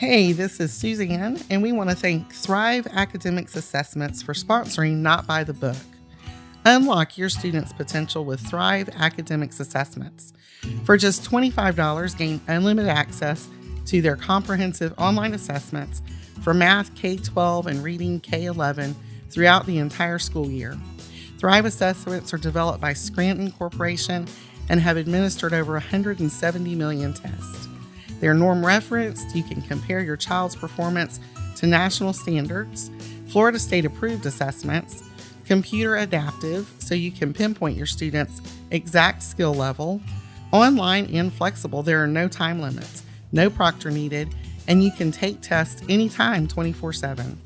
Hey, this is Suzanne, and we want to thank Thrive Academics Assessments for sponsoring Not by the Book. Unlock your students' potential with Thrive Academics Assessments. For just $25, gain unlimited access to their comprehensive online assessments for Math K-12 and Reading K-11 throughout the entire school year. Thrive Assessments are developed by Scranton Corporation and have administered over 170 million tests. They're norm referenced. You can compare your child's performance to national standards, Florida State approved assessments, computer adaptive, so you can pinpoint your students' exact skill level, online and flexible. There are no time limits, no proctor needed, and you can take tests anytime 24/7.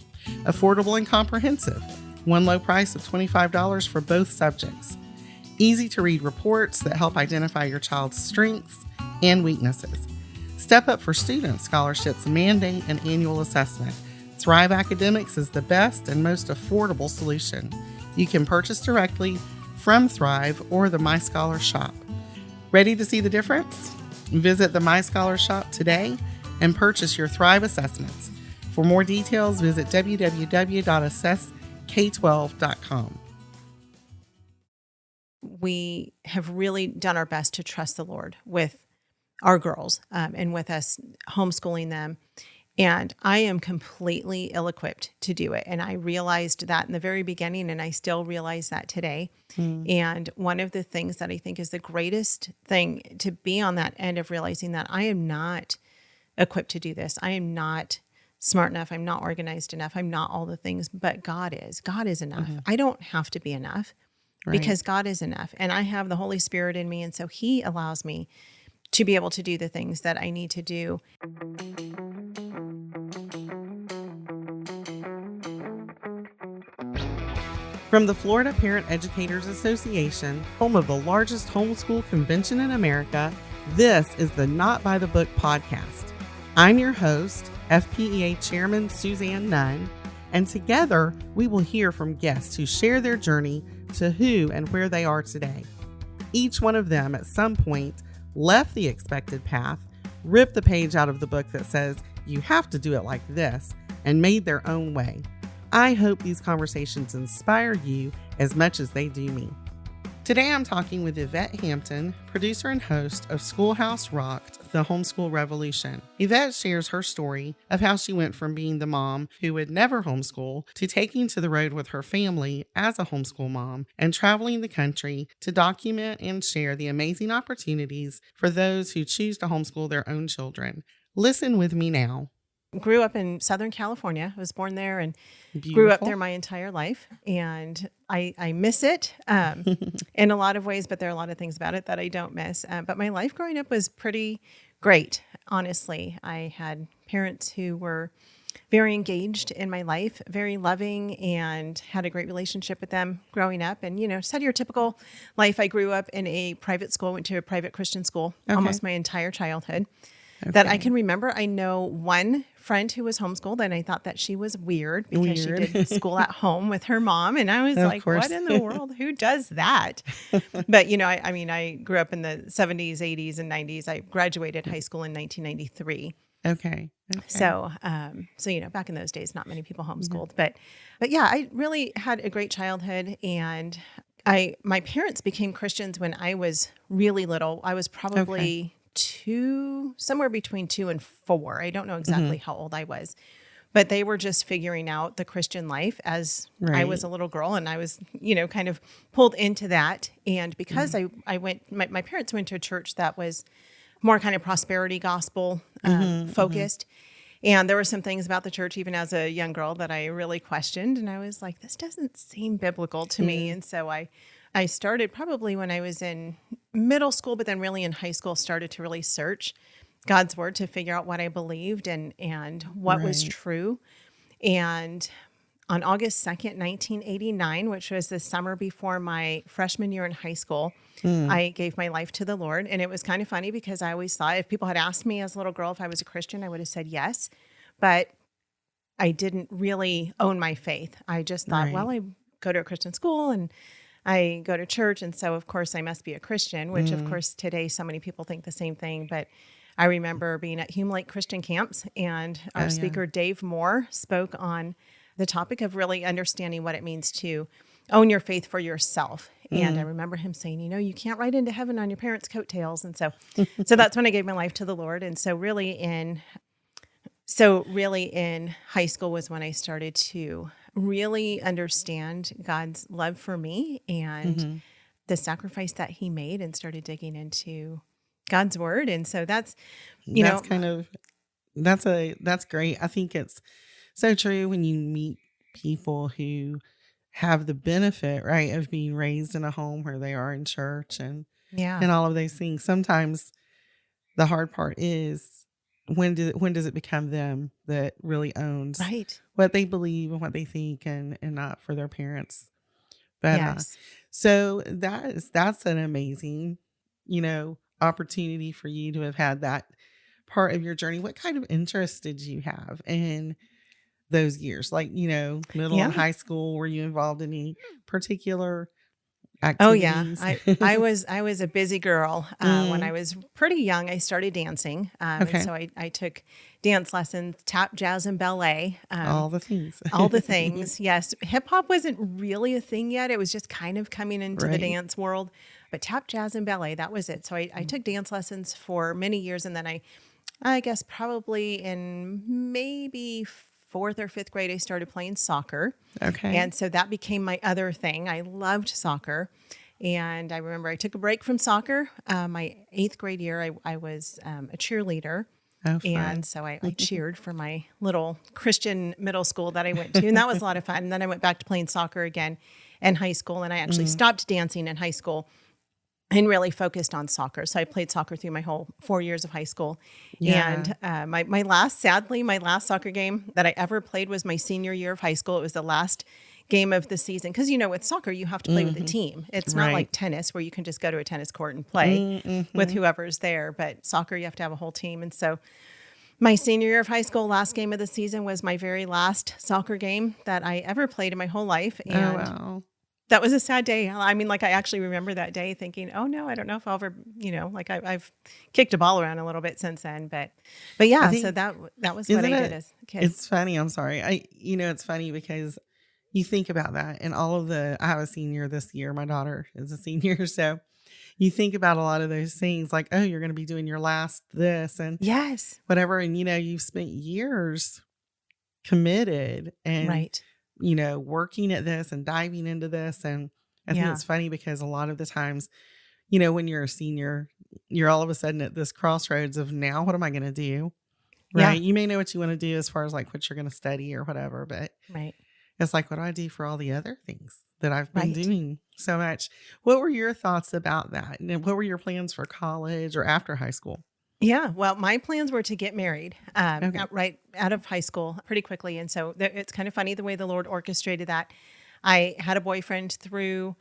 Affordable and comprehensive. One low price of $25 for both subjects. Easy to read reports that help identify your child's strengths and weaknesses. Step Up for Students scholarships mandate an annual assessment. Thrive Academics is the best and most affordable solution. You can purchase directly from Thrive or the My Scholar Shop. Ready to see the difference? Visit the My Scholar Shop today and purchase your Thrive assessments. For more details, visit www.assessk12.com. We have really done our best to trust the Lord with our girls and with us homeschooling them. And I am completely ill-equipped to do it. And I realized that in the very beginning, and I still realize that today. And one of the things that I think is the greatest thing to be on that end of realizing that I am not equipped to do this. I am not smart enough. I'm not organized enough. I'm not all the things, but God is. God is enough. I don't have to be enough because God is enough. And I have the Holy Spirit in me. And so He allows me to be able to do the things that I need to do. From the Florida Parent Educators Association, home of the largest homeschool convention in America, this is the Not by the Book podcast. I'm your host, FPEA Chairman Suzanne Nunn, and together we will hear from guests who share their journey to who and where they are today. Each one of them at some point left the expected path, ripped the page out of the book that says you have to do it like this, and made their own way. I hope these conversations inspire you as much as they do me. Today I'm talking with Yvette Hampton, producer and host of Schoolhouse Rocked, the Homeschool Revolution. Yvette shares her story of how she went from being the mom who would never homeschool to taking to the road with her family as a homeschool mom and traveling the country to document and share the amazing opportunities for those who choose to homeschool their own children. Listen with me now. Grew up in Southern California. I was born there and Beautiful. Grew up there my entire life. And I miss it in a lot of ways, but there are a lot of things about it that I don't miss. But my life growing up was pretty great, honestly. I had parents who were very engaged in my life, very loving, and had a great relationship with them growing up. And, just had your typical life. I grew up in a private school, went to a private Christian school almost my entire childhood. That I can remember. I know one friend who was homeschooled, and I thought that she was weird because she did school at home with her mom. And I was like, what in the world? Who does that? But, I grew up in the 70s, 80s, and 90s. I graduated high school in 1993. Okay. So, back in those days, not many people homeschooled. But yeah, I really had a great childhood. And my parents became Christians when I was really little. I was probably somewhere between 2 and 4. I don't know exactly how old I was, but they were just figuring out the Christian life as I was a little girl, and I was, kind of pulled into that. And because I went, my parents went to a church that was more kind of prosperity gospel focused. And there were some things about the church, even as a young girl, that I really questioned. And I was like, this doesn't seem biblical to me. And so I started probably when I was in middle school, but then really in high school, started to really search God's word to figure out what I believed and what was true. And on August 2nd, 1989, which was the summer before my freshman year in high school, I gave my life to the Lord. And it was kind of funny because I always thought if people had asked me as a little girl if I was a Christian, I would have said yes. But I didn't really own my faith. I just thought, well, I go to a Christian school and I go to church. And so, of course, I must be a Christian, which, of course, today so many people think the same thing. But I remember being at Hume Lake Christian camps, and our speaker, Dave Moore, spoke on the topic of really understanding what it means to own your faith for yourself. And I remember him saying, you can't ride into heaven on your parents' coattails. And so that's when I gave my life to the Lord. And so really in high school was when I started to really understand God's love for me and the sacrifice that he made, and started digging into God's word. And so that's great. I think it's so true when you meet people who have the benefit, right, of being raised in a home where they are in church and all of those things. Sometimes the hard part is when does it become them that really owns what they believe and what they think, and not for their parents. But so that's an amazing, opportunity for you to have had that part of your journey. What kind of interest did you have in those years? Like, middle and high school, were you involved in any particular activities? Oh yeah. I was a busy girl. When I was pretty young, I started dancing. And so I took dance lessons, tap, jazz, and ballet. All the things. All the things. Yes. Hip hop wasn't really a thing yet. It was just kind of coming into the dance world, but tap, jazz, and ballet, that was it. So I took dance lessons for many years. And then I guess probably in maybe 4th or 5th grade, I started playing soccer. Okay. And so that became my other thing. I loved soccer. And I remember I took a break from soccer. My 8th grade year, I was a cheerleader. Oh, and so I cheered for my little Christian middle school that I went to. And that was a lot of fun. And then I went back to playing soccer again in high school. And I actually stopped dancing in high school and really focused on soccer. So I played soccer through my whole 4 years of high school. Yeah. And my last soccer game that I ever played was my senior year of high school. It was the last game of the season. Because, with soccer, you have to play with a team. It's not like tennis where you can just go to a tennis court and play with whoever's there. But soccer, you have to have a whole team. And so my senior year of high school, last game of the season was my very last soccer game that I ever played in my whole life. And that was a sad day. I mean, I actually remember that day thinking, oh no, I don't know if I'll ever, I've kicked a ball around a little bit since then, but yeah, so that was what I did as a kid. It's funny. I'm sorry. It's funny because you think about that and I have a senior this year. My daughter is a senior. So you think about a lot of those things like, oh, you're going to be doing your last this and whatever. And, you've spent years committed and working at this and diving into this. And I think it's funny because a lot of the times, when you're a senior, you're all of a sudden at this crossroads of now, what am I going to do? Right. You may know what you want to do as far as what you're going to study or whatever, but it's like, what do I do for all the other things that I've been doing so much? What were your thoughts about that? And what were your plans for college or after high school? Yeah, well, my plans were to get married right out of high school pretty quickly. And so it's kind of funny the way the Lord orchestrated that. I had a boyfriend through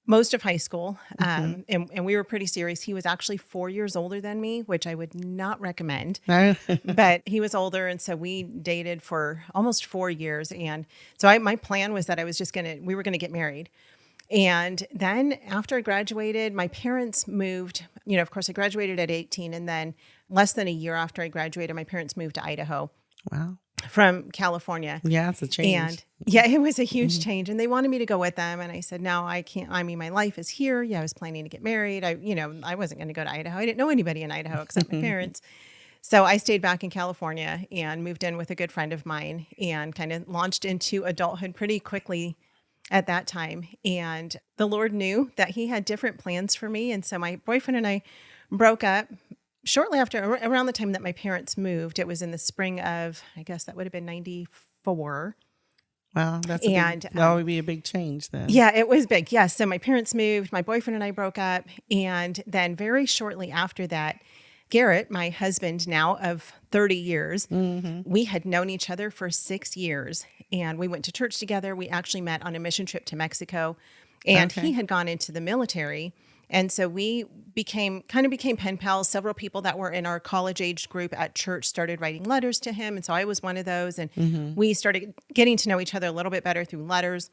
most of high school, and we were pretty serious. He was actually 4 years older than me, which I would not recommend, but he was older. And so we dated for almost 4 years. And so my plan was that we were going to get married. And then after I graduated, my parents moved, of course I graduated at 18, and then less than a year after I graduated, my parents moved to Idaho. Wow. From California. Yeah, it's a change. And it was a huge change. And they wanted me to go with them. And I said, no, I can't. I mean, my life is here. Yeah, I was planning to get married. I wasn't going to go to Idaho. I didn't know anybody in Idaho except my parents. So I stayed back in California and moved in with a good friend of mine and kind of launched into adulthood pretty quickly at that time. And the Lord knew that he had different plans for me. And so my boyfriend and I broke up shortly after, around the time that my parents moved. It was in the spring of, I guess that would have been 94. Wow, that would be a big change then. Yeah, it was big. Yes. So my parents moved, my boyfriend and I broke up. And then very shortly after that, Garrett, my husband now of 30 years, we had known each other for 6 years, and we went to church together. We actually met on a mission trip to Mexico, and he had gone into the military. And so we became pen pals. Several people that were in our college age group at church started writing letters to him. And so I was one of those, and we started getting to know each other a little bit better through letters.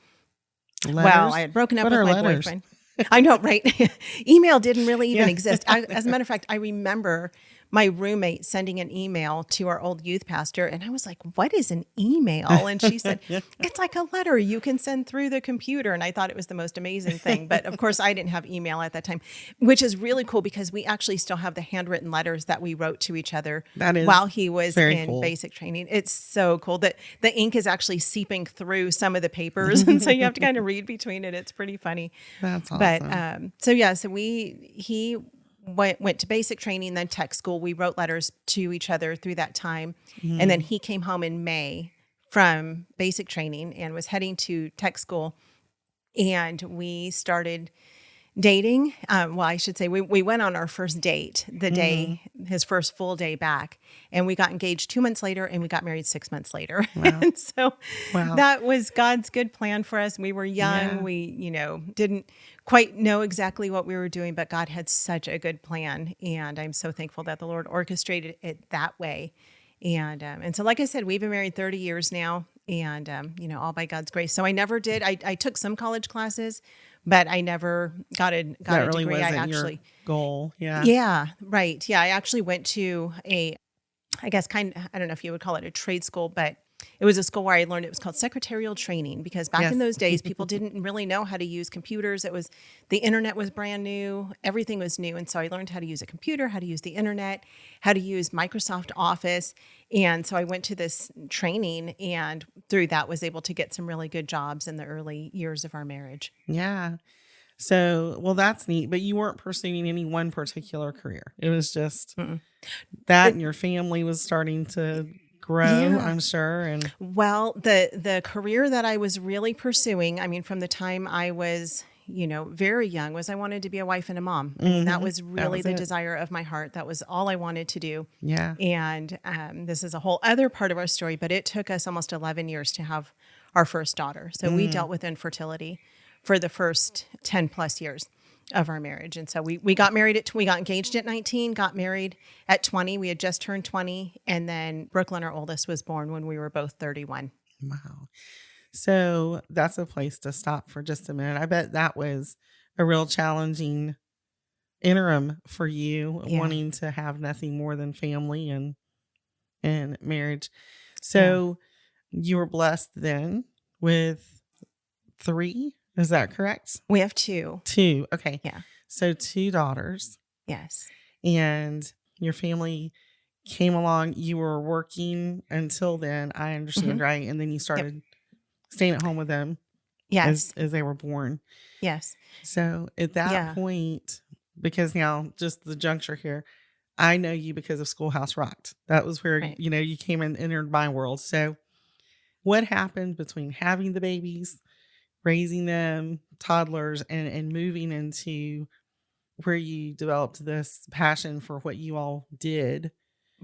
Well, I had broken up with my boyfriend. I know, right? Email didn't really even exist. As a matter of fact, I remember my roommate sending an email to our old youth pastor. And I was like, what is an email? And she said, it's like a letter you can send through the computer. And I thought it was the most amazing thing. But of course, I didn't have email at that time, which is really cool because we actually still have the handwritten letters that we wrote to each other while he was in basic training. It's so cool that the ink is actually seeping through some of the papers. And so you have to kind of read between it. It's pretty funny. That's awesome. But so he went to basic training, then tech school. We wrote letters to each other through that time. And then he came home in May from basic training and was heading to tech school. And we started dating. Well, I should say we went on our first date the day, his first full day back, and we got engaged 2 months later and we got married 6 months later. Wow. And so that was God's good plan for us. We were young. Yeah. We, didn't quite know exactly what we were doing, but God had such a good plan. And I'm so thankful that the Lord orchestrated it that way. And so, like I said, we've been married 30 years now and, all by God's grace. So I never did. I took some college classes, but I never got a really degree. Wasn't your goal. Yeah. Yeah. Right. Yeah. I actually went to I don't know if you would call it a trade school, but it was a school where I learned it was called secretarial training because back in those days, people didn't really know how to use computers. The internet was brand new. Everything was new. And so I learned how to use a computer, how to use the internet, how to use Microsoft Office. And so I went to this training and through that was able to get some really good jobs in the early years of our marriage. Yeah. So, well, that's neat, but you weren't pursuing any one particular career. It was just and your family was starting to grow, I'm sure. And well, the career that I was really pursuing, I mean, from the time I was, very young, was I wanted to be a wife and a mom. I mean, that was really the desire of my heart. That was all I wanted to do. Yeah. And this is a whole other part of our story, but it took us almost 11 years to have our first daughter. So we dealt with infertility for the first 10 plus years of our marriage. And so we got married we got engaged at 19, got married at 20. We had just turned 20. And then Brooklyn, our oldest, was born when we were both 31. Wow. So that's a place to stop for just a minute. I bet that was a real challenging interim for you, wanting to have nothing more than family and marriage. So you were blessed then with 3. Is that correct? We have 2. 2. Okay. Yeah. So 2 daughters. Yes. And your family came along. You were working until then, I understand, right? And then you started staying at home with them. Yes. As they were born. Yes. So at that point, because now just the juncture here, I know you because of Schoolhouse Rocked. That was where, you came and entered my world. So what happened between having the babies, raising them, toddlers, and moving into where you developed this passion for what you all did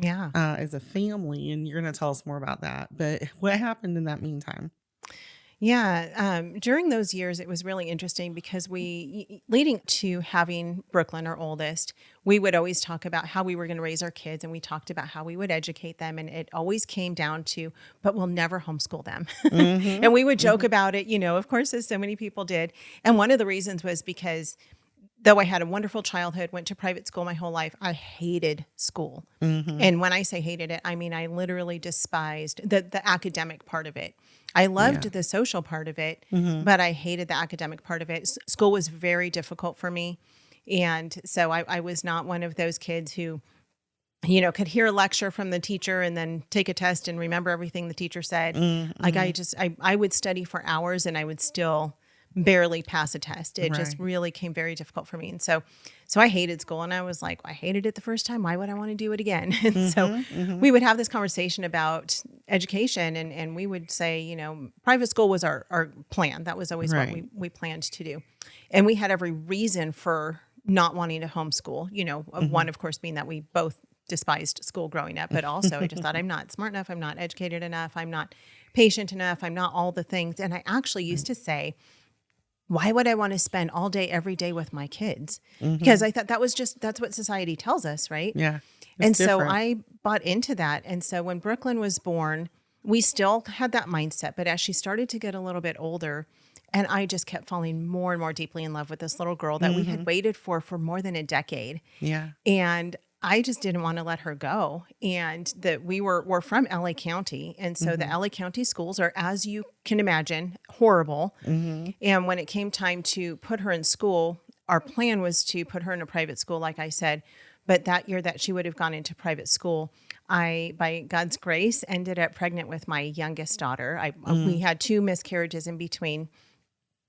as a family? And you're going to tell us more about that. But what happened in that meantime? Yeah. During those years, it was really interesting because leading to having Brooklyn, our oldest, we would always talk about how we were going to raise our kids, and we talked about how we would educate them. And it always came down to, but we'll never homeschool them. And we would joke about it, of course, as so many people did. And one of the reasons was because though I had a wonderful childhood, went to private school my whole life, I hated school. And when I say hated it, I mean, I literally despised the academic part of it. I loved the social part of it, but I hated the academic part of it. School was very difficult for me. And so I was not one of those kids who, could hear a lecture from the teacher and then take a test and remember everything the teacher said. Like I would study for hours and I would still barely pass a test. It just really came very difficult for me. And so I hated school, and I was like, I hated it the first time. Why would I want to do it again? And so we would have this conversation about education, and we would say, private school was our plan. That was always what we planned to do. And we had every reason for not wanting to homeschool, one, of course, being that we both despised school growing up, but also I just thought I'm not smart enough. I'm not educated enough. I'm not patient enough. I'm not all the things. And I actually used to say, why would I want to spend all day, every day with my kids? Because I thought that's what society tells us, right? Yeah. And different. So I bought into that. And so when Brooklyn was born, we still had that mindset. But as she started to get a little bit older, and I just kept falling more and more deeply in love with this little girl that we had waited for more than a decade. Yeah. And I just didn't want to let her go. And that we're from LA County. And so the LA County schools are, as you can imagine, horrible. And when it came time to put her in school, our plan was to put her in a private school, like I said. But that year that she would have gone into private school, I, by God's grace, ended up pregnant with my youngest daughter. We had 2 miscarriages in between.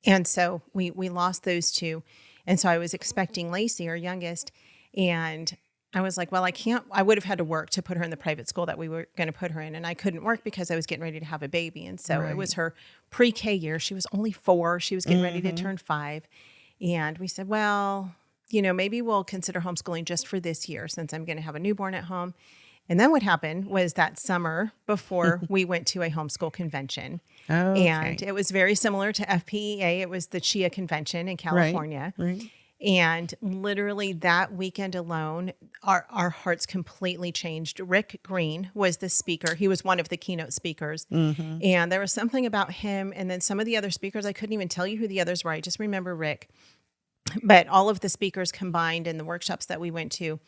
And so we lost those 2. And so I was expecting Lacey, our youngest. And I was like, well, I would have had to work to put her in the private school that we were going to put her in. And I couldn't work because I was getting ready to have a baby. And so it was her pre-K year. She was only 4. She was getting ready to turn 5. And we said, well, maybe we'll consider homeschooling just for this year since I'm going to have a newborn at home. And then what happened was that summer before we went to a homeschool convention. And it was very similar to FPEA. It was the CHIA convention in California. Right. And literally that weekend alone, our hearts completely changed. Rick Green was the speaker. He was one of the keynote speakers. And there was something about him. And then some of the other speakers, I couldn't even tell you who the others were. I just remember Rick. But all of the speakers combined in the workshops that we went to,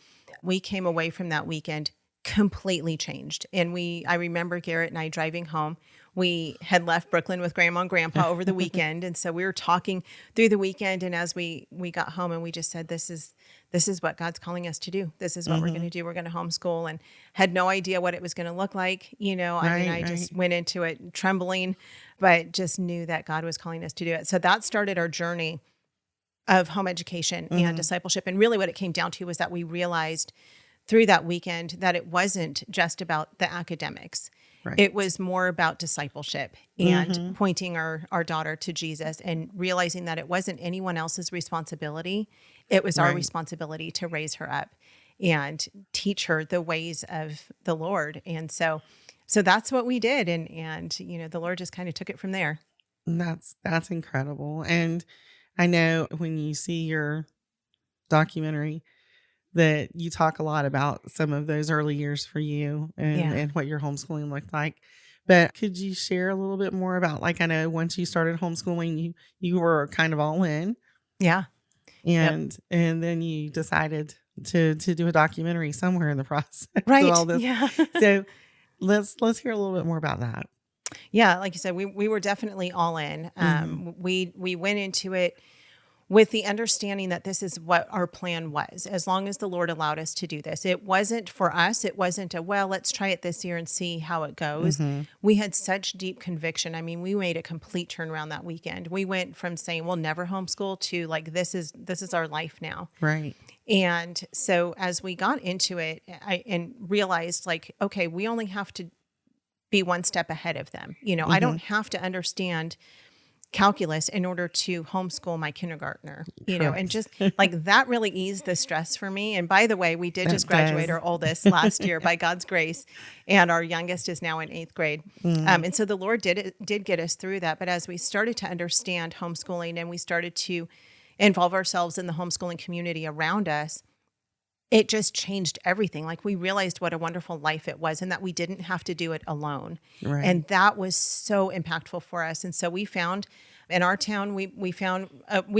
we came away from that weekend completely changed. And I remember Garrett and I driving home. We had left Brooklyn with Grandma and Grandpa over the weekend. And so we were talking through the weekend. And as we got home, and we just said, this is what God's calling us to do. This is what we're going to do. We're going to homeschool, and had no idea what it was going to look like. I just went into it trembling, but just knew that God was calling us to do it. So that started our journey of home education and discipleship. And really what it came down to was that we realized through that weekend that it wasn't just about the academics. Right. It was more about discipleship and pointing our daughter to Jesus and realizing that it wasn't anyone else's responsibility. It was our responsibility to raise her up and teach her the ways of the Lord. And so that's what we did. And the Lord just kind of took it from there. That's incredible. And I know when you see your documentary that you talk a lot about some of those early years for you and what your homeschooling looked like. But could you share a little bit more about, I know once you started homeschooling, you were kind of all in. Yeah. And then you decided to do a documentary somewhere in the process. Right. Of all this. Yeah. So let's hear a little bit more about that. Yeah. Like you said, we were definitely all in. We went into it with the understanding that this is what our plan was, as long as the Lord allowed us to do this. It wasn't for us. It wasn't let's try it this year and see how it goes. We had such deep conviction. I mean, we made a complete turnaround that weekend. We went from saying we'll never homeschool to this is our life now. Right. And so as we got into it, and realized okay, we only have to be one step ahead of them. I don't have to understand calculus in order to homeschool my kindergartner, and just that really eased the stress for me. And by the way, we did just graduate our oldest last year by God's grace, and our youngest is now in 8th grade. And so the Lord did get us through that. But as we started to understand homeschooling and we started to involve ourselves in the homeschooling community around us, it just changed everything. We realized what a wonderful life it was and that we didn't have to do it alone. Right. And that was so impactful for us. And so we found in our town, we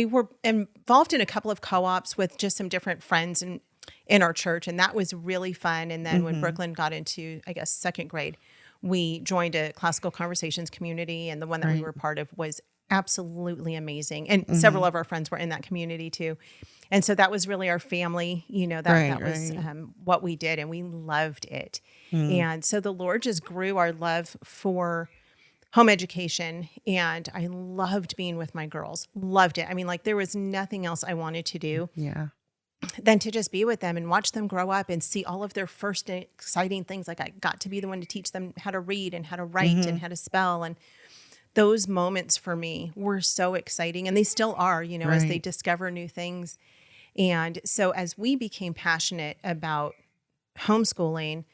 were involved in a couple of co-ops with just some different friends in our church. And that was really fun. And then when Brooklyn got into, 2nd grade, we joined a classical conversations community. And the one that we were part of was absolutely amazing. And several of our friends were in that community too. And so that was really our family, that was what we did, and we loved it. And so the Lord just grew our love for home education, and I loved being with my girls, loved it. I mean, there was nothing else I wanted to do than to just be with them and watch them grow up and see all of their first exciting things. I got to be the one to teach them how to read and how to write and how to spell, and those moments for me were so exciting, and they still are, as they discover new things. And so as we became passionate about homeschooling,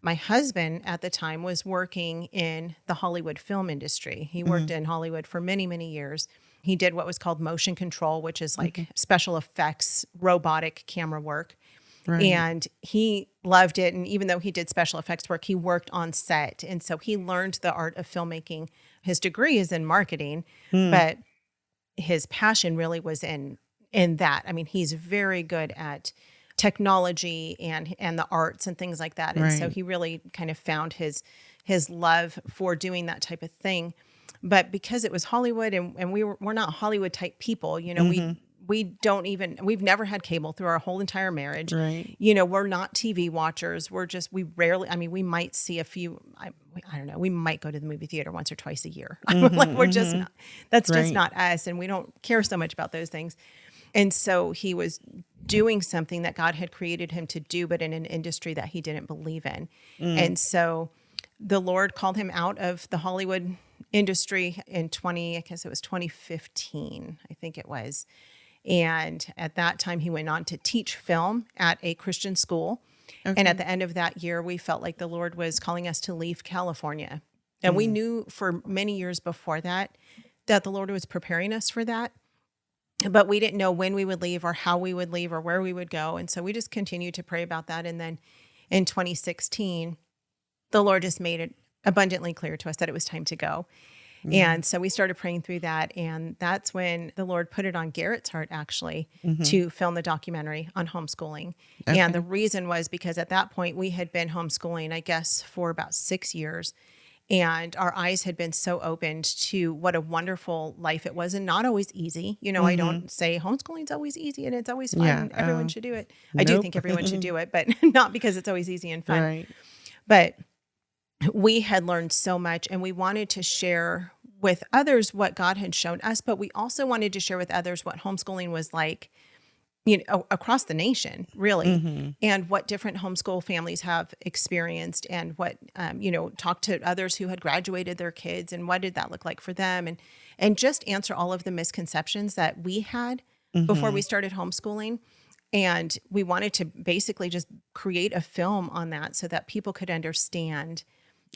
my husband at the time was working in the Hollywood film industry. He worked in Hollywood for many, many years. He did what was called motion control, which is special effects, robotic camera work. Right. And he loved it. And even though he did special effects work, he worked on set. And so he learned the art of filmmaking. His degree is in marketing, but his passion really was in that. I mean, he's very good at technology and the arts and things like that. And so Right. he really kind of found his love for doing that type of thing. But because it was Hollywood and we're not Hollywood type people, we don't even, we've never had cable through our whole entire marriage. Right. We're not TV watchers. We rarely, I mean, we might see a few, I don't know, we might go to the movie theater once or twice a year. Like we're just not, that's just Right. not us. And we don't care so much about those things. And so he was doing something that God had created him to do, but in an industry that he didn't believe in. And so the Lord called him out of the Hollywood industry in I guess it was 2015, I think it was. And at that time, he went on to teach film at a Christian school. Okay. And at the end of that year, we felt like the Lord was calling us to leave California. And we knew for many years before that the Lord was preparing us for that. But we didn't know when we would leave or how we would leave or where we would go. And so we just continued to pray about that. And then in 2016, the Lord just made it abundantly clear to us that it was time to go. And so we started praying through that. And that's when the Lord put it on Garrett's heart, actually, to film the documentary on homeschooling. Okay. And the reason was because at that point we had been homeschooling, I guess, for about 6 years. And our eyes had been so opened to what a wonderful life it was, and not always easy. I don't say homeschooling's always easy and it's always fun. Yeah, Everyone should do it. I do nope. think everyone should do it, but not because it's always easy and fun. Right. But we had learned so much, and we wanted to share with others what God had shown us, but we also wanted to share with others what homeschooling was like, across the nation, really, and what different homeschool families have experienced, and what, talk to others who had graduated their kids, and what did that look like for them, and just answer all of the misconceptions that we had before we started homeschooling. And we wanted to basically just create a film on that so that people could understand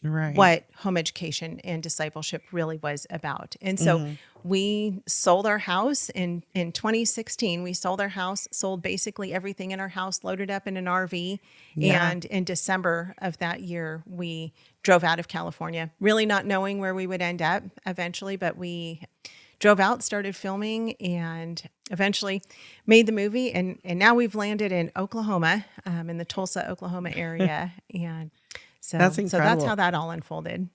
Right. what home education and discipleship really was about. And so we sold our house in 2016. We sold our house, sold basically everything in our house, loaded up in an RV. Yeah. And in December of that year, we drove out of California, really not knowing where we would end up eventually, but we drove out, started filming, and eventually made the movie. And now we've landed in Oklahoma, in the Tulsa, Oklahoma area. And so That's that's incredible. how that all unfolded.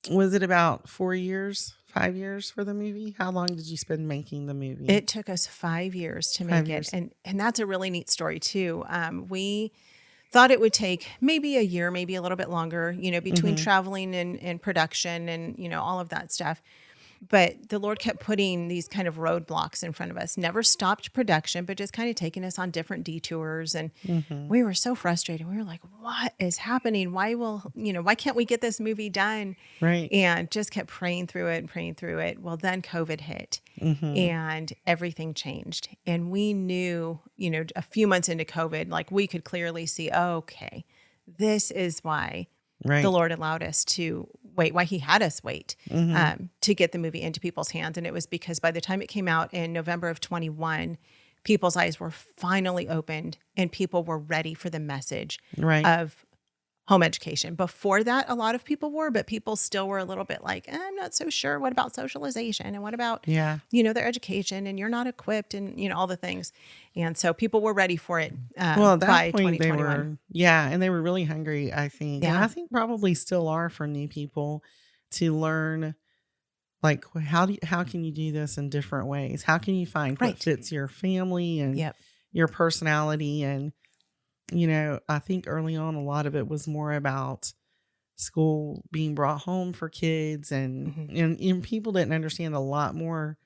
Was it about 4 years, 5 years for the movie? How long did you spend making the movie? It took us 5 years to make 5 it. years. And that's a really neat story too. We thought it would take maybe a year, maybe a little bit longer, between traveling and production and, all of that stuff. But the Lord kept putting these kind of roadblocks in front of us, never stopped production, but just kind of taking us on different detours. And we were so frustrated. We were like, what is happening? Why can't we get this movie done? Right. And just kept praying through it and praying through it. Well, then COVID hit and everything changed. And we knew, a few months into COVID, like we could clearly see, okay, this is why Right. the Lord allowed us to wait, why he had us wait to get the movie into people's hands. And it was because by the time it came out in November of 21, people's eyes were finally opened and people were ready for the message Right. of home education. Before that, a lot of people were, but people still were a little bit like, I'm not so sure. What about socialization? And what about, Yeah. their education, and you're not equipped, and, all the things. And so people were ready for it Well, at by that point, they 2021. and they were really hungry, I think. And Yeah. I think probably still are for new people to learn, like, how can you do this in different ways? How can you find what Right. fits your family and Yep. your personality? And, I think early on, a lot of it was more about school being brought home for kids, and, and people didn't understand a lot more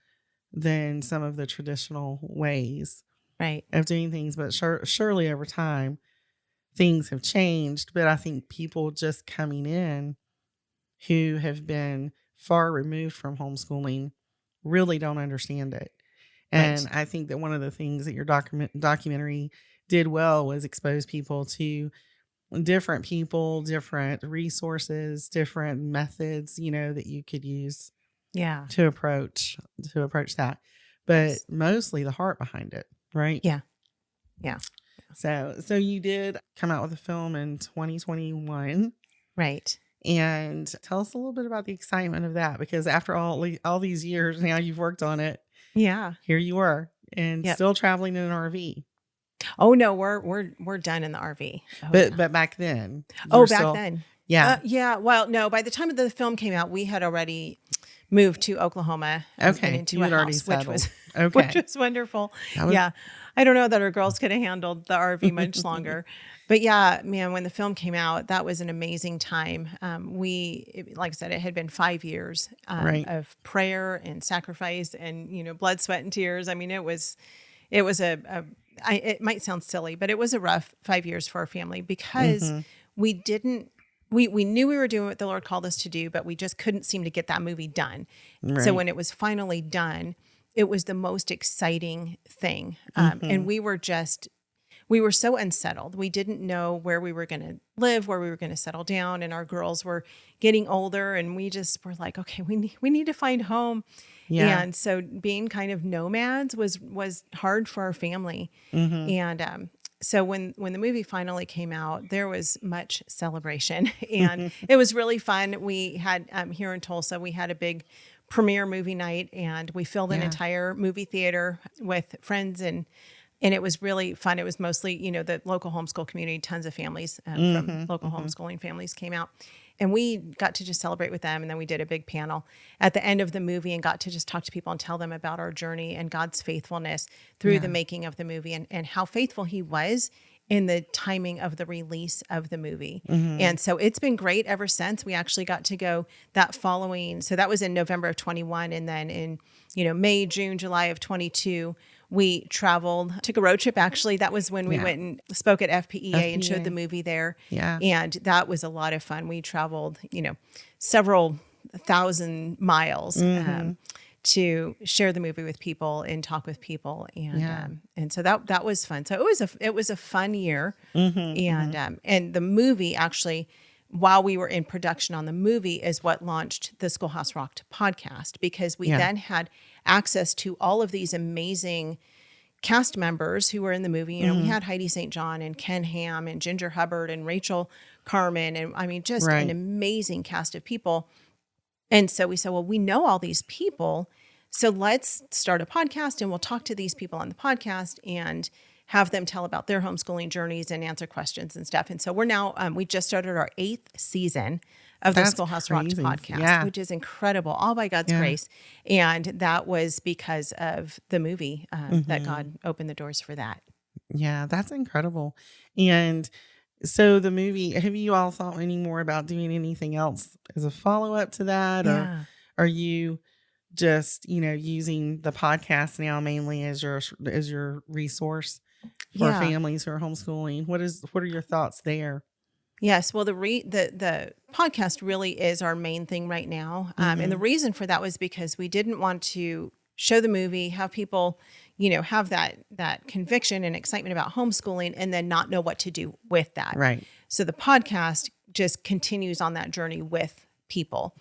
than some of the traditional ways Right. of doing things. But surely over time, things have changed. But I think people just coming in who have been far removed from homeschooling really don't understand it. And Right. I think that one of the things that your documentary did well was expose people to different people, different resources, different methods, that you could use Yeah. to approach that. But mostly the heart behind it, right? Yeah. Yeah. So you did come out with a film in 2021, Right. and tell us a little bit about the excitement of that, because after all these years now you've worked on it, Yeah. here you are, and Yep. still traveling in an RV. Oh no, we're done in the RV. But back then, Back then. Yeah. Yeah. Well, no, by the time the film came out, we had already moved to Oklahoma and into You a had already house, which was settled. which was wonderful. Yeah. I don't know that our girls could have handled the RV much longer. But yeah, man, when the film came out, that was an amazing time. Like I said, it had been 5 years of prayer and sacrifice and, blood, sweat, and tears. I mean, it was it might sound silly, but it was a rough 5 years for our family because we didn't, we knew we were doing what the Lord called us to do, but we just couldn't seem to get that movie done. Right. So when it was finally done, it was the most exciting thing. And we were so unsettled. We didn't know where we were going to live, where we were going to settle down. And our girls were getting older and we just were like, okay, we need to find home. Yeah. And so being kind of nomads was hard for our family. And so when the movie finally came out, there was much celebration and it was really fun. We had here in Tulsa, we had a big premiere movie night and we filled an entire movie theater with friends and it was really fun. It was mostly, the local homeschool community, tons of families from local homeschooling families came out. And we got to just celebrate with them. And then we did a big panel at the end of the movie and got to just talk to people and tell them about our journey and God's faithfulness through the making of the movie and how faithful he was in the timing of the release of the movie. And so it's been great ever since. We actually got to go that following. So that was in November of 21. And then in, May, June, July of 22, we traveled, took a road trip. Actually, that was when we went and spoke at FPEA and showed the movie there. Yeah. And that was a lot of fun. We traveled, several thousand miles to share the movie with people and talk with people. And so that was fun. So it was a fun year. And the movie actually, while we were in production on the movie, is what launched the Schoolhouse Rocked podcast, because we then had access to all of these amazing cast members who were in the movie. We had Heidi St. John and Ken Ham and Ginger Hubbard and Rachel Carmen. And I mean, just an amazing cast of people. And so we said, well, we know all these people, so let's start a podcast and we'll talk to these people on the podcast and have them tell about their homeschooling journeys and answer questions and stuff. And so we're now, we just started our 8th season of the Schoolhouse Rocked podcast, which is incredible, all by God's grace. And that was because of the movie that God opened the doors for that. Yeah, that's incredible. And so the movie, have you all thought any more about doing anything else as a follow-up to that? Or are you just, using the podcast now mainly as your resource for families who are homeschooling? What are your thoughts there? Yes. Well, the podcast really is our main thing right now. And the reason for that was because we didn't want to show the movie, have people, have that conviction and excitement about homeschooling and then not know what to do with that. Right. So the podcast just continues on that journey with people.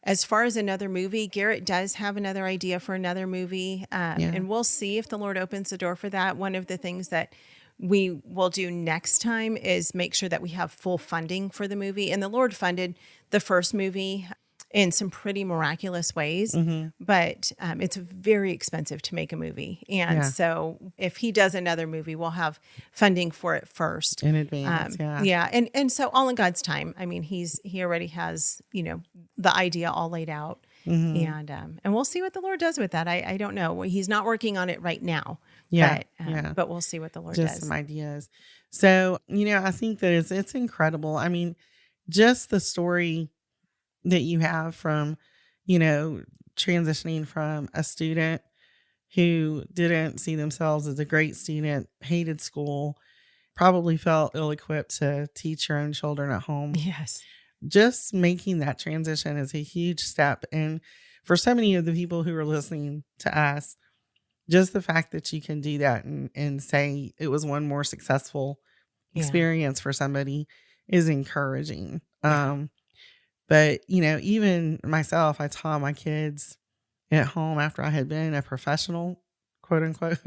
As far as another movie, Garrett does have another idea for another movie. And we'll see if the Lord opens the door for that. One of the things that we will do next time is make sure that we have full funding for the movie. And the Lord funded the first movie in some pretty miraculous ways, but it's very expensive to make a movie. And so if he does another movie, we'll have funding for it first. In advance, And so all in God's time. I mean, he already has, the idea all laid out. And we'll see what the Lord does with that. I don't know. He's not working on it right now. But we'll see what the Lord does. Just some ideas. So, I think that it's incredible. I mean, just the story that you have from, transitioning from a student who didn't see themselves as a great student, hated school, probably felt ill-equipped to teach your own children at home. Yes. Just making that transition is a huge step. And for so many of the people who are listening to us, just the fact that you can do that and say it was one more successful experience for somebody is encouraging. But, even myself, I taught my kids at home after I had been a professional, quote unquote,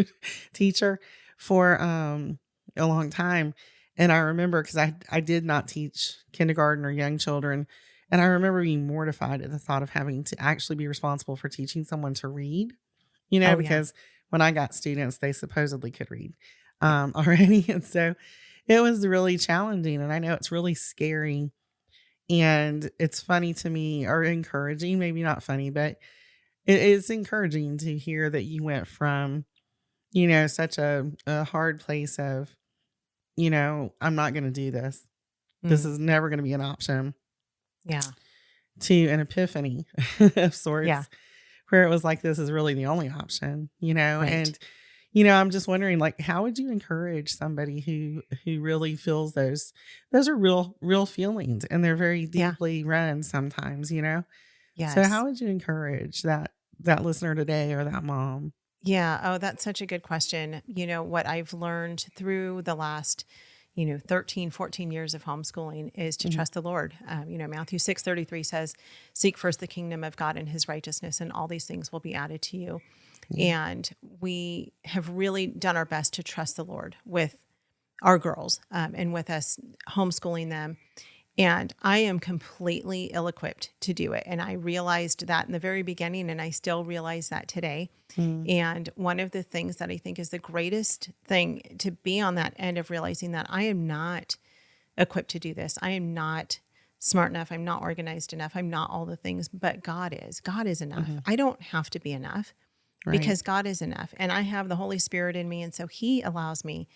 teacher for a long time. And I remember, because I did not teach kindergarten or young children. And I remember being mortified at the thought of having to actually be responsible for teaching someone to read, because when I got students, they supposedly could read already. And so it was really challenging. And I know it's really scary. And it's funny to me, or encouraging, maybe not funny, but it is encouraging to hear that you went from, such a hard place of, I'm not going to do this. This is never going to be an option. Yeah. To an epiphany of sorts. Yeah. Where it was like, this is really the only option, Right. And, I'm just wondering, like, how would you encourage somebody who really feels those are real feelings, and they're very deeply run sometimes, So Yes. how would you encourage that listener today, or that mom? Yeah. Oh, that's such a good question. What I've learned through the last 13, 14 years of homeschooling is to trust the Lord. Matthew 6:33 says, seek first the kingdom of God and his righteousness, and all these things will be added to you. And we have really done our best to trust the Lord with our girls and with us homeschooling them. And I am completely ill-equipped to do it. And I realized that in the very beginning, and I still realize that today. And one of the things that I think is the greatest thing to be on that end of realizing that I am not equipped to do this. I am not smart enough. I'm not organized enough. I'm not all the things, but God is. God is enough. I don't have to be enough because God is enough. And I have the Holy Spirit in me. And so he allows me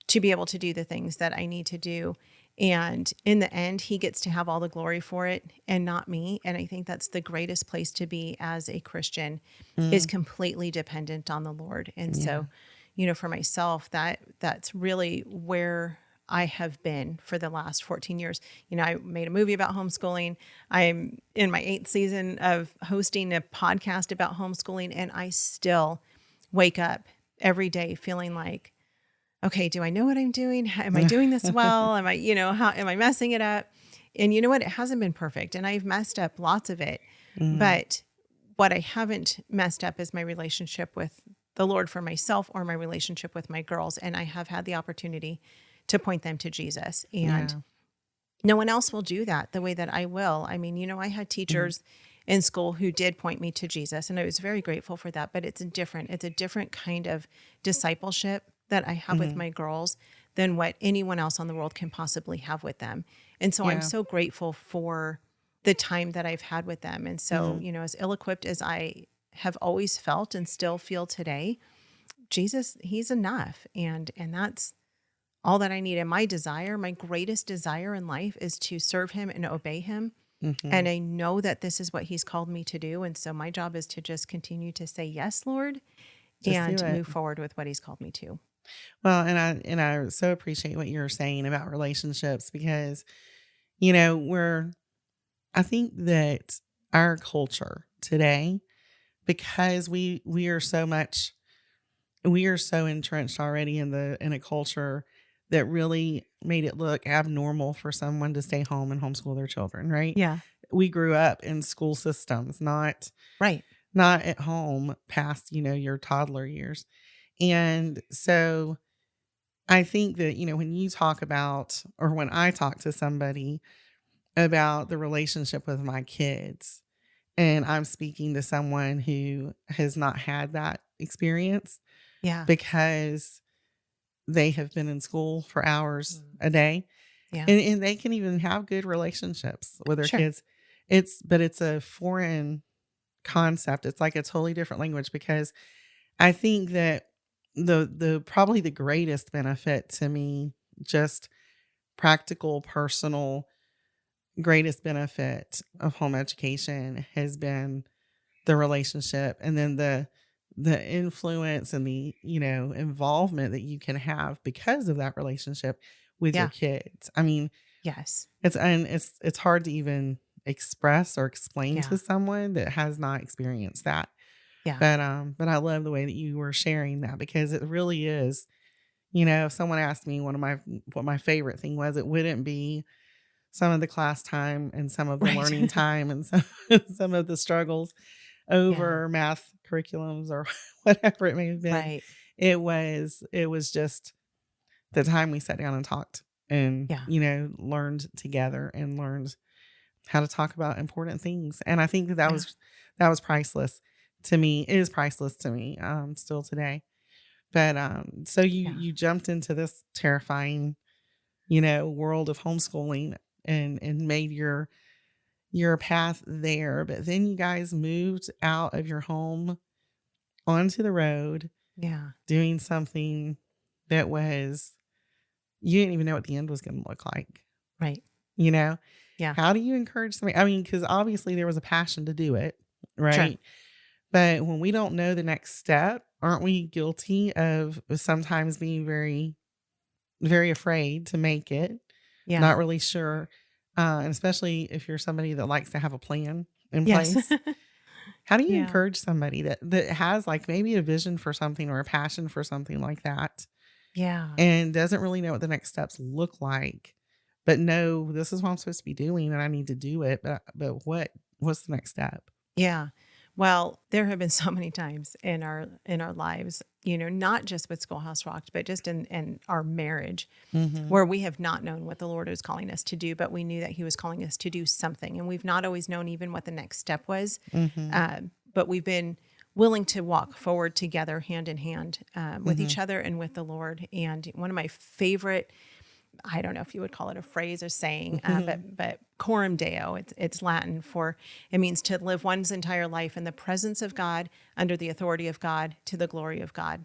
to be able to do the things that I need to do. And in the end, he gets to have all the glory for it and not me. And I think that's the greatest place to be as a Christian is completely dependent on the Lord. And so, for myself, that's really where I have been for the last 14 years. I made a movie about homeschooling. I'm in my 8th season of hosting a podcast about homeschooling, and I still wake up every day feeling like, okay, do I know what I'm doing? Am I doing this well? Am I, how am I messing it up? And you know what? It hasn't been perfect, and I've messed up lots of it. But what I haven't messed up is my relationship with the Lord for myself, or my relationship with my girls. And I have had the opportunity to point them to Jesus, and no one else will do that the way that I will. I mean, I had teachers in school who did point me to Jesus, and I was very grateful for that. But it's a different kind of discipleship that I have with my girls than what anyone else on the world can possibly have with them. And so I'm so grateful for the time that I've had with them. And so, as ill-equipped as I have always felt and still feel today, Jesus, he's enough. And that's all that I need. And my greatest desire in life is to serve him and obey him. And I know that this is what he's called me to do. And so my job is to just continue to say, yes, Lord, and move forward with what he's called me to. Well, and I so appreciate what you're saying about relationships, because, I think that our culture today, because we are so entrenched already in a culture that really made it look abnormal for someone to stay home and homeschool their children, right? Yeah. We grew up in school systems, not at home past, your toddler years. And so I think that, when you talk about, or when I talk to somebody about the relationship with my kids, and I'm speaking to someone who has not had that experience, because they have been in school for hours a day, and they can even have good relationships with their kids. But it's a foreign concept. It's like a totally different language, because I think that the probably the greatest benefit to me, just practical, personal, greatest benefit of home education has been the relationship, and then the influence and the involvement that you can have because of that relationship with your kids. I mean, it's hard to even express or explain to someone that has not experienced that. But I love the way that you were sharing that, because it really is, if someone asked me what my favorite thing was, it wouldn't be some of the class time and some of the learning time and some of the struggles over math curriculums or whatever it may have been. Right. It was just the time we sat down and talked and, learned together and learned how to talk about important things. And I think that was priceless, to me, it is priceless to me, still today. But so you jumped into this terrifying, world of homeschooling and made your path there. But then you guys moved out of your home onto the road, Yeah. doing something that was, you didn't even know what the end was going to look like. Right. Yeah. Yeah. How do you encourage somebody? I mean, because obviously there was a passion to do it, right? Sure. But when we don't know the next step, aren't we guilty of sometimes being very, very afraid to make it? Yeah. Not really sure. And especially if you're somebody that likes to have a plan in Yes. place. How do you Yeah. encourage somebody that has like maybe a vision for something or a passion for something like that Yeah. and doesn't really know what the next steps look like, but no, this is what I'm supposed to be doing and I need to do it. But what's the next step? Yeah. Well, there have been so many times in our lives, not just with Schoolhouse Rocked, but just in our marriage, Mm-hmm. where we have not known what the Lord was calling us to do, but we knew that He was calling us to do something, and we've not always known even what the next step was. Mm-hmm. But we've been willing to walk forward together, hand in hand, with Mm-hmm. each other and with the Lord. And one of my favorite, I don't know if you would call it a phrase or saying, but coram Deo, it's Latin for, it means to live one's entire life in the presence of God, under the authority of God, to the glory of God.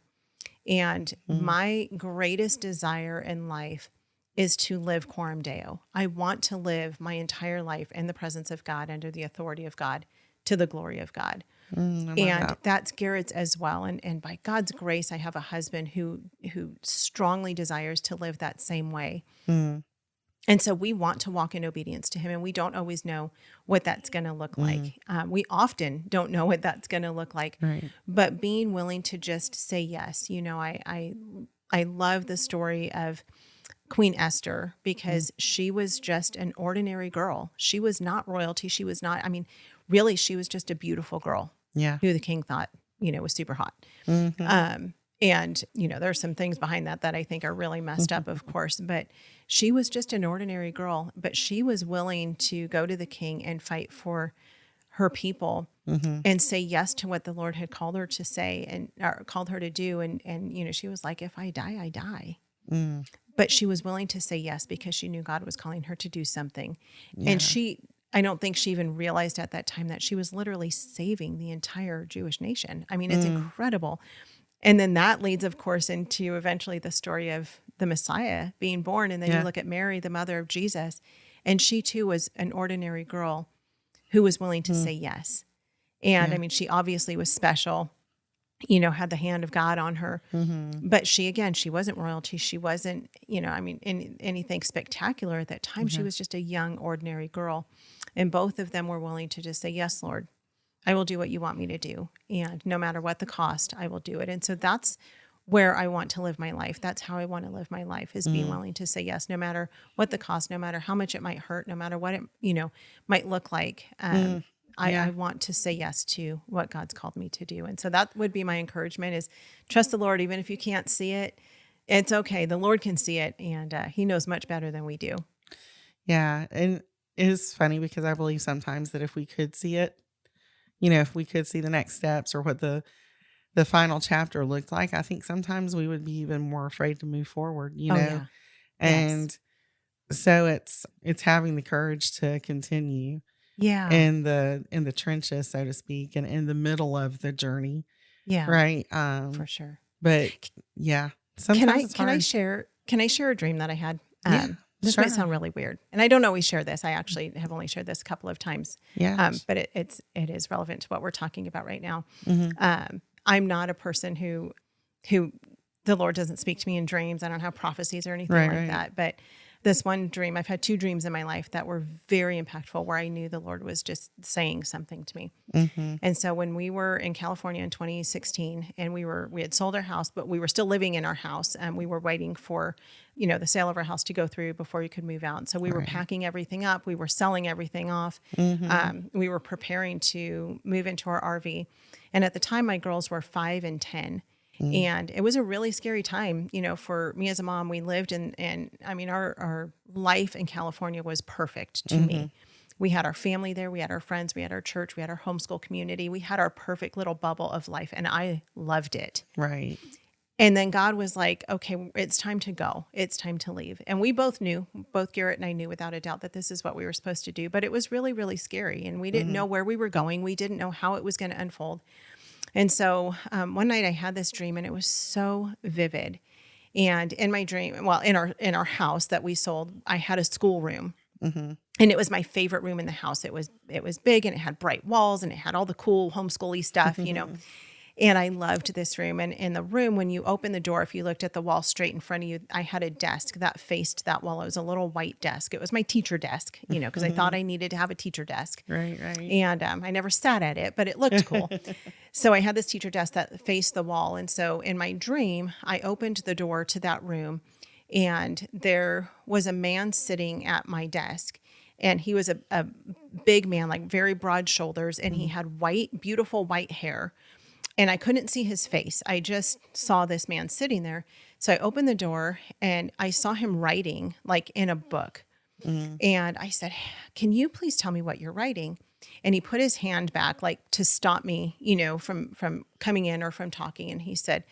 And my greatest desire in life is to live coram Deo. I want to live my entire life in the presence of God, under the authority of God, to the glory of God. I love And that. that's Garrett's as well. And by God's grace, I have a husband who strongly desires to live that same way. Mm. And so we want to walk in obedience to Him, and we don't always know what that's going to look like. We often don't know what that's going to look like, Right. but being willing to just say yes. I love the story of Queen Esther, because she was just an ordinary girl. She was not royalty. She was not, really, she was just a beautiful girl Yeah. who the king thought, was super hot. Mm-hmm. And, there's some things behind that I think are really messed up, of course, but she was just an ordinary girl, but she was willing to go to the king and fight for her people Mm-hmm. and say yes to what the Lord had called her to say or called her to do. And, she was like, if I die, I die. Mm. But she was willing to say yes because she knew God was calling her to do something. Yeah. And I don't think she even realized at that time that she was literally saving the entire Jewish nation. It's incredible. And then that leads, of course, into eventually the story of the Messiah being born. And then you look at Mary, the mother of Jesus, and she too was an ordinary girl who was willing to say yes. And she obviously was special, had the hand of God on her. Mm-hmm. But she wasn't royalty. She wasn't, anything spectacular at that time. She was just a young, ordinary girl. And both of them were willing to just say, yes, Lord, I will do what you want me to do. And no matter what the cost, I will do it. And so that's where I want to live my life. That's how I want to live my life, is being willing to say yes, no matter what the cost, no matter how much it might hurt, no matter what it, might look like. I want to say yes to what God's called me to do. And so that would be my encouragement, is trust the Lord. Even if you can't see it, it's okay. The Lord can see it, and He knows much better than we do. Yeah. And it's funny because I believe sometimes that if we could see it, if we could see the next steps or what the final chapter looked like, I think sometimes we would be even more afraid to move forward, Oh, yeah. And so it's having the courage to continue Yeah. in the trenches, so to speak, and in the middle of the journey. Yeah. Right. For sure. But yeah, sometimes it's hard. Can I share a dream that I had? This sure. might sound really weird, and I don't always share this. I actually have only shared this a couple of times. Yeah. But it is relevant to what we're talking about right now. Mm-hmm. I'm not a person who the Lord doesn't speak to me in dreams. I don't have prophecies or anything like that. But this one dream, I've had two dreams in my life that were very impactful, where I knew the Lord was just saying something to me. Mm-hmm. And so when we were in California in 2016, and we had sold our house, but we were still living in our house, and we were waiting for, the sale of our house to go through before we could move out. And so we were packing everything up. We were selling everything off. Mm-hmm. We were preparing to move into our RV. And at the time, my girls were 5 and 10. And it was a really scary time, for me as a mom. We lived our life in California was perfect to me. We had our family there. We had our friends. We had our church. We had our homeschool community. We had our perfect little bubble of life, and I loved it. Right. And then God was like, okay, it's time to go. It's time to leave. And we both knew, both Garrett and I knew without a doubt that this is what we were supposed to do. But it was really, really scary. And we didn't know where we were going. We didn't know how it was going to unfold. And so one night I had this dream, and it was so vivid. And in my dream, well, in our house that we sold, I had a schoolroom. And it was my favorite room in the house. It was big, and it had bright walls, and it had all the cool homeschooly stuff, And I loved this room. And in the room, when you open the door, if you looked at the wall straight in front of you, I had a desk that faced that wall. It was a little white desk. It was my teacher desk, because I thought I needed to have a teacher desk. Right. And I never sat at it, but it looked cool. So I had this teacher desk that faced the wall. And so in my dream, I opened the door to that room, and there was a man sitting at my desk. And he was a big man, like very broad shoulders, and he had beautiful white hair. And I couldn't see his face. I just saw this man sitting there. So I opened the door, and I saw him writing like in a book. And I said, can you please tell me what you're writing? And he put his hand back like to stop me, from coming in or from talking. And he said,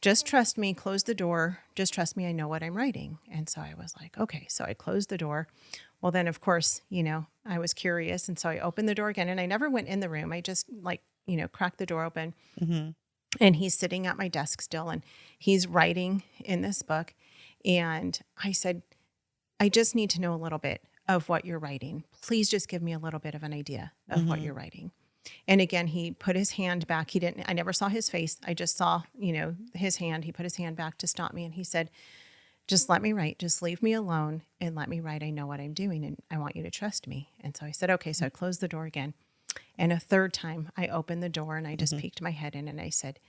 just trust me, close the door. Just trust me. I know what I'm writing. And so I was like, okay. So I closed the door. Well, then of course, I was curious. And so I opened the door again, and I never went in the room. I just cracked the door open, and he's sitting at my desk still, and he's writing in this book. And I said, I just need to know a little bit of what you're writing. Please just give me a little bit of an idea of what you're writing. And again, he put his hand back. I never saw his face. I just saw, his hand. He put his hand back to stop me. And he said, just let me write. Just leave me alone and let me write. I know what I'm doing, and I want you to trust me. And so I said, okay. So I closed the door again. And a third time I opened the door, and I just peeked my head in, and I said,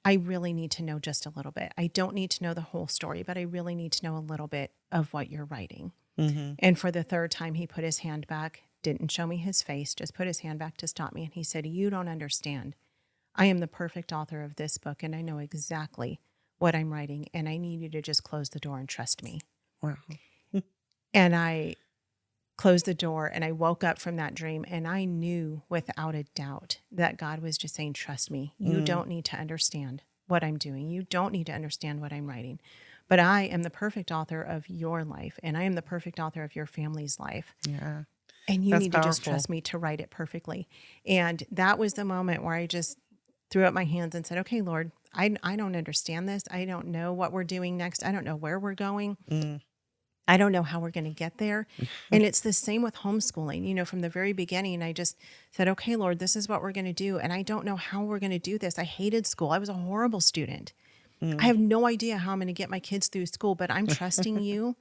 I really need to know just a little bit. I don't need to know the whole story, but I really need to know a little bit of what you're writing. And for the third time, he put his hand back, didn't show me his face, just put his hand back to stop me. And he said, you don't understand. I am the perfect author of this book, and I know exactly what I'm writing, and I need you to just close the door and trust me. Wow. And I closed the door, and I woke up from that dream, and I knew without a doubt that God was just saying, trust me. You don't need to understand what I'm doing. You don't need to understand what I'm writing. But I am the perfect author of your life, and I am the perfect author of your family's life. Yeah. And you That's need to just powerful. trust me to write it perfectly. And that was the moment where I just threw up my hands and said, okay, Lord, I don't understand this. I don't know what we're doing next. I don't know where we're going. I don't know how we're going to get there. And it's the same with homeschooling. From the very beginning, I just said, okay, Lord, this is what we're going to do. And I don't know how we're going to do this. I hated school. I was a horrible student. I have no idea how I'm going to get my kids through school, but I'm trusting you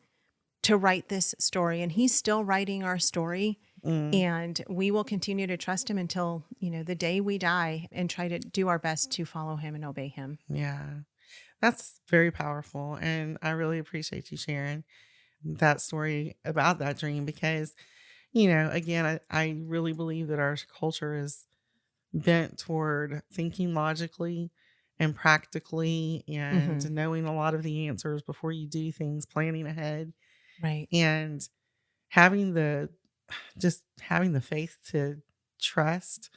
to write this story. And he's still writing our story. And we will continue to trust him until, the day we die, and try to do our best to follow him and obey him. Yeah. That's very powerful. And I really appreciate you sharing that story about that dream, because, again, I really believe that our culture is bent toward thinking logically and practically, and knowing a lot of the answers before you do things, planning ahead. Right. And having the faith to trust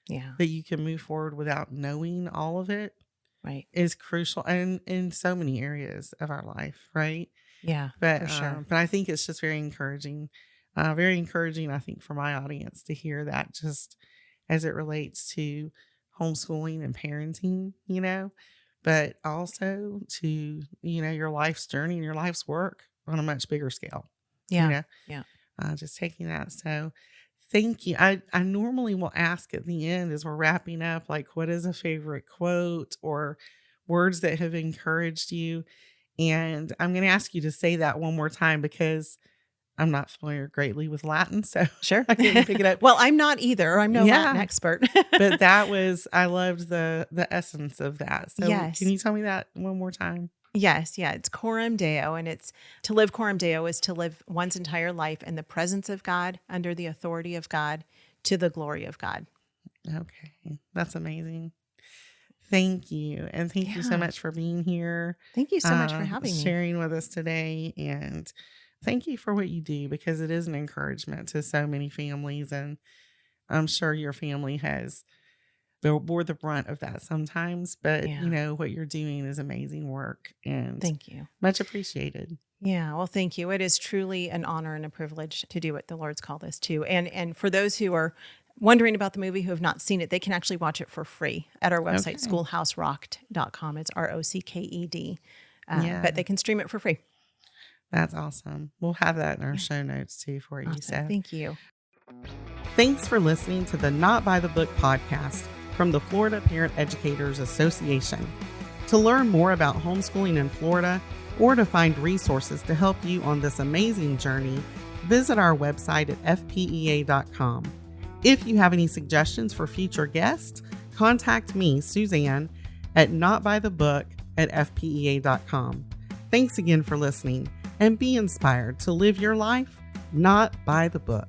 that you can move forward without knowing all of it, right, is crucial, and in so many areas of our life, right? Yeah, But for sure. but I think it's just very encouraging, I think, for my audience to hear that, just as it relates to homeschooling and parenting, but also to, your life's journey and your life's work on a much bigger scale. Yeah. Just taking that. So thank you. I normally will ask at the end, as we're wrapping up, like, what is a favorite quote or words that have encouraged you? And I'm going to ask you to say that one more time, because I'm not familiar greatly with Latin, so Sure. I couldn't pick it up. Well, I'm not either. I'm no Latin expert. But I loved the essence of that. So Yes. Can you tell me that one more time? Yes. Yeah. It's coram Deo. And it's to live coram Deo is to live one's entire life in the presence of God, under the authority of God, to the glory of God. Okay. That's amazing. Thank you. And thank you so much for being here. Thank you so much for having me. Sharing with us today. And Thank you for what you do, because it is an encouragement to so many families. And I'm sure your family has bore the brunt of that sometimes. But, Yeah. what you're doing is amazing work and Thank you. much appreciated. Yeah, well, thank you. It is truly an honor and a privilege to do what the Lord's called us to. And for those who are wondering about the movie, who have not seen it, they can actually watch it for free at our website, Okay. schoolhouserocked.com. It's ROCKED. Yeah, But they can stream it for free. that's awesome. We'll have that in our show notes too for you, Awesome. Seth. Thank you. Thanks for listening to the Not by the Book podcast from the Florida Parent Educators Association. To learn more about homeschooling in Florida or to find resources to help you on this amazing journey, visit our website at FPEA.com. If you have any suggestions for future guests, contact me, Suzanne, at notbythebook@fpea.com. Thanks again for listening, and be inspired to live your life not by the book.